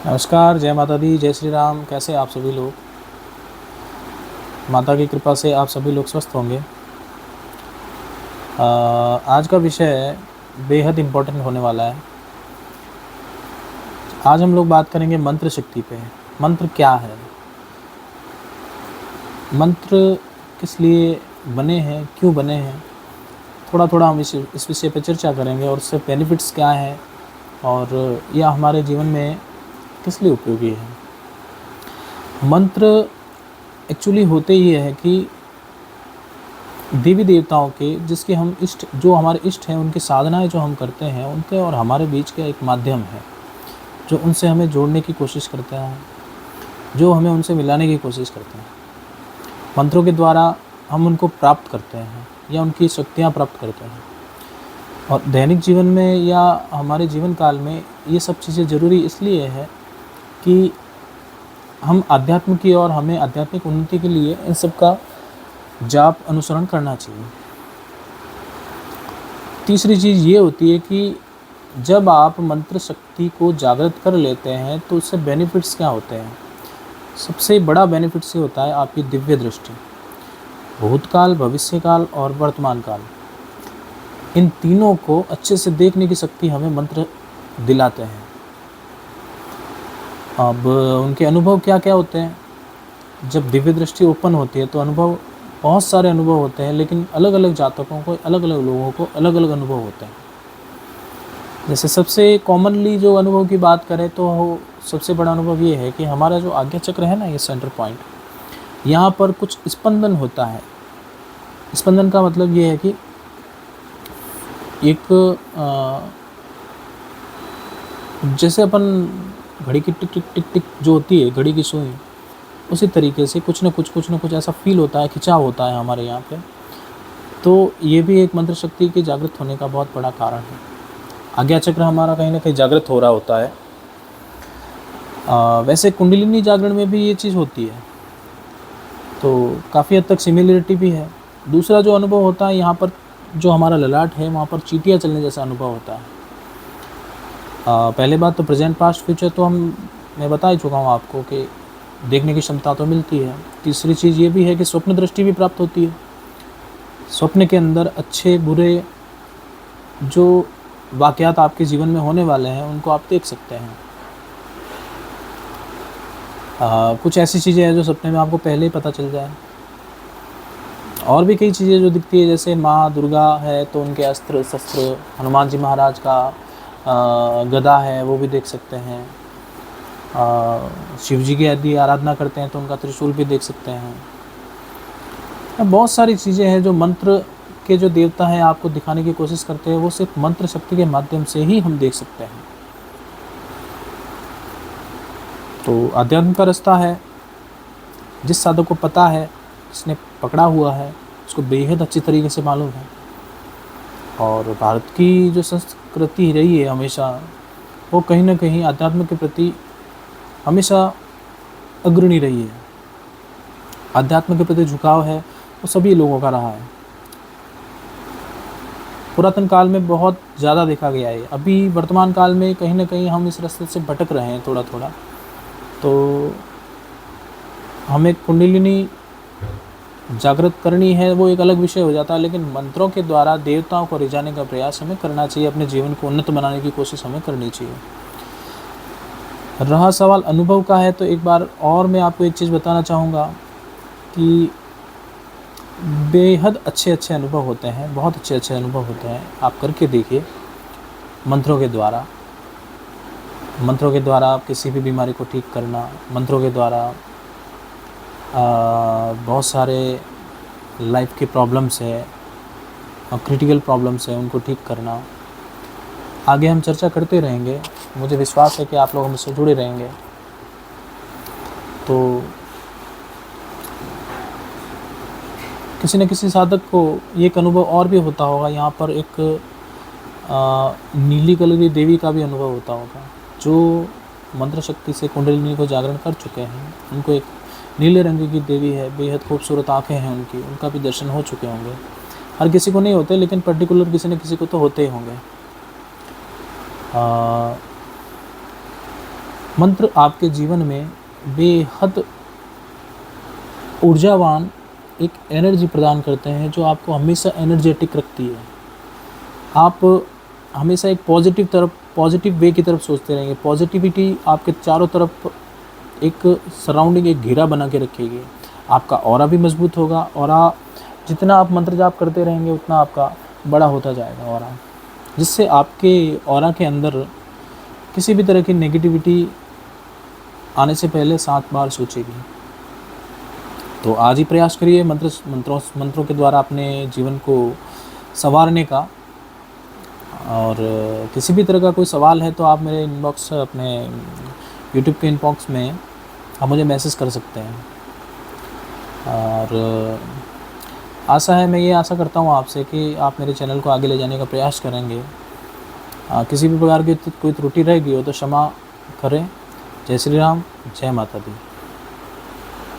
नमस्कार, जय माता दी, जय श्री राम। कैसे आप सभी लोग? माता की कृपा से आप सभी लोग स्वस्थ होंगे। आज का विषय बेहद इम्पोर्टेंट होने वाला है। आज हम लोग बात करेंगे मंत्र शक्ति पे। मंत्र क्या है? मंत्र किस लिए बने हैं, क्यों बने हैं? थोड़ा थोड़ा हम इस विषय पे चर्चा करेंगे और उससे बेनिफिट्स क्या हैं और यह हमारे जीवन में किस लिए उपयोगी है। मंत्र एक्चुअली होते ये है कि देवी देवताओं के जिसके हम जो हमारे इष्ट हैं, उनकी साधनाएं जो हम करते हैं, उनके और हमारे बीच का एक माध्यम है जो उनसे हमें जोड़ने की कोशिश करते हैं, जो हमें उनसे मिलाने की कोशिश करते हैं। मंत्रों के द्वारा हम उनको प्राप्त करते हैं या उनकी शक्तियाँ प्राप्त करते हैं। और दैनिक जीवन में या हमारे जीवन काल में ये सब चीज़ें ज़रूरी इसलिए है कि हम अध्यात्म की और हमें आध्यात्मिक उन्नति के लिए इन सब का जाप अनुसरण करना चाहिए। तीसरी चीज़ ये होती है कि जब आप मंत्र शक्ति को जागृत कर लेते हैं तो उससे बेनिफिट्स क्या होते हैं। सबसे बड़ा बेनिफिट्स ये होता है आपकी दिव्य दृष्टि। भूतकाल, भविष्यकाल और वर्तमान काल, इन तीनों को अच्छे से देखने की शक्ति हमें मंत्र दिलाते हैं। अब उनके अनुभव क्या क्या होते हैं? जब दिव्य दृष्टि ओपन होती है तो अनुभव, बहुत सारे अनुभव होते हैं, लेकिन अलग अलग जातकों को, अलग अलग लोगों को अलग अलग अनुभव होते हैं। जैसे सबसे कॉमनली जो अनुभव की बात करें तो सबसे बड़ा अनुभव ये है कि हमारा जो आज्ञा चक्र है ना, ये सेंटर पॉइंट, यहाँ पर कुछ स्पंदन होता है। स्पंदन का मतलब ये है कि एक जैसे अपन घड़ी की टिक टिक टिक टिक जो होती है, घड़ी की सुई, उसी तरीके से कुछ न कुछ ऐसा फील होता है, खिंचाव होता है हमारे यहाँ पे। तो ये भी एक मंत्र शक्ति के जागृत होने का बहुत बड़ा कारण है। आज्ञा चक्र हमारा कहीं ना कहीं जागृत हो रहा होता है। वैसे कुंडलिनी जागरण में भी ये चीज़ होती है, तो काफ़ी हद तक सिमिलरिटी भी है। दूसरा जो अनुभव होता है, यहाँ पर जो हमारा ललाट है वहाँ पर चींटियाँ चलने जैसा अनुभव होता है। पहले बात तो प्रेजेंट, पास्ट, फ्यूचर तो मैं बता ही चुका हूँ आपको कि देखने की क्षमता तो मिलती है। तीसरी चीज़ ये भी है कि स्वप्न दृष्टि भी प्राप्त होती है। स्वप्न के अंदर अच्छे बुरे जो वाक़यात आपके जीवन में होने वाले हैं उनको आप देख सकते हैं। कुछ ऐसी चीज़ें हैं जो सपने में आपको पहले ही पता चल जाए। और भी कई चीज़ें जो दिखती है, जैसे माँ दुर्गा है तो उनके अस्त्र शस्त्र, हनुमान जी महाराज का गदा है वो भी देख सकते हैं। शिव जी की यदि आराधना करते हैं तो उनका त्रिशूल भी देख सकते हैं। बहुत सारी चीज़ें हैं जो मंत्र के जो देवता हैं आपको दिखाने की कोशिश करते हैं, वो सिर्फ मंत्र शक्ति के माध्यम से ही हम देख सकते हैं। तो अध्यात्म का रास्ता है, जिस साधक को पता है, जिसने पकड़ा हुआ है, उसको बेहद अच्छी तरीके से मालूम है। और भारत की जो संस्कृति रही है हमेशा, वो कहीं ना कहीं अध्यात्म के प्रति हमेशा अग्रणी रही है। अध्यात्म के प्रति झुकाव है वो सभी लोगों का रहा है। पुरातन काल में बहुत ज़्यादा देखा गया है। अभी वर्तमान काल में कहीं ना कहीं हम इस रास्ते से भटक रहे हैं थोड़ा थोड़ा। तो हमें कुंडलिनी जागृत करनी है, वो एक अलग विषय हो जाता है, लेकिन मंत्रों के द्वारा देवताओं को रिझाने का प्रयास हमें करना चाहिए। अपने जीवन को उन्नत बनाने की कोशिश हमें करनी चाहिए। रहा सवाल अनुभव का है, तो एक बार और मैं आपको एक चीज़ बताना चाहूँगा कि बेहद अच्छे अनुभव होते हैं, बहुत अच्छे अनुभव होते हैं। आप करके देखिए। मंत्रों के द्वारा आप किसी भी बीमारी को ठीक करना, मंत्रों के द्वारा बहुत सारे लाइफ के प्रॉब्लम्स है, क्रिटिकल प्रॉब्लम्स है, उनको ठीक करना। आगे हम चर्चा करते रहेंगे। मुझे विश्वास है कि आप लोग हमसे जुड़े रहेंगे। तो किसी न किसी साधक को ये एक अनुभव और भी होता होगा। यहाँ पर एक नीली कलर की देवी का भी अनुभव होता होगा। जो मंत्र शक्ति से कुंडलिनी को जागरण कर चुके हैं, उनको एक नीले रंग की देवी है, बेहद खूबसूरत आँखें हैं उनकी, उनका भी दर्शन हो चुके होंगे। हर किसी को नहीं होते, लेकिन पर्टिकुलर किसी न किसी को तो होते ही होंगे। मंत्र आपके जीवन में बेहद ऊर्जावान एक एनर्जी प्रदान करते हैं जो आपको हमेशा एनर्जेटिक रखती है। आप हमेशा एक पॉजिटिव वे की तरफ सोचते रहेंगे। पॉजिटिविटी आपके चारों तरफ एक सराउंडिंग, एक घेरा बना के रखेगी। आपका ऑरा भी मजबूत होगा। ऑरा जितना आप मंत्र जाप करते रहेंगे उतना आपका बड़ा होता जाएगा ऑरा, जिससे आपके ऑरा के अंदर किसी भी तरह की नेगेटिविटी आने से पहले 7 बार सोचेगी। तो आज ही प्रयास करिए मंत्रों के द्वारा अपने जीवन को संवारने का। और किसी भी तरह का कोई सवाल है तो आप मेरे इनबॉक्स, अपने यूट्यूब के इनबॉक्स में आप मुझे मैसेज कर सकते हैं। और आशा है, मैं ये आशा करता हूँ आपसे कि आप मेरे चैनल को आगे ले जाने का प्रयास करेंगे। किसी भी प्रकार की कोई त्रुटि रहेगी हो तो क्षमा करें। जय श्री राम, जय माता दी।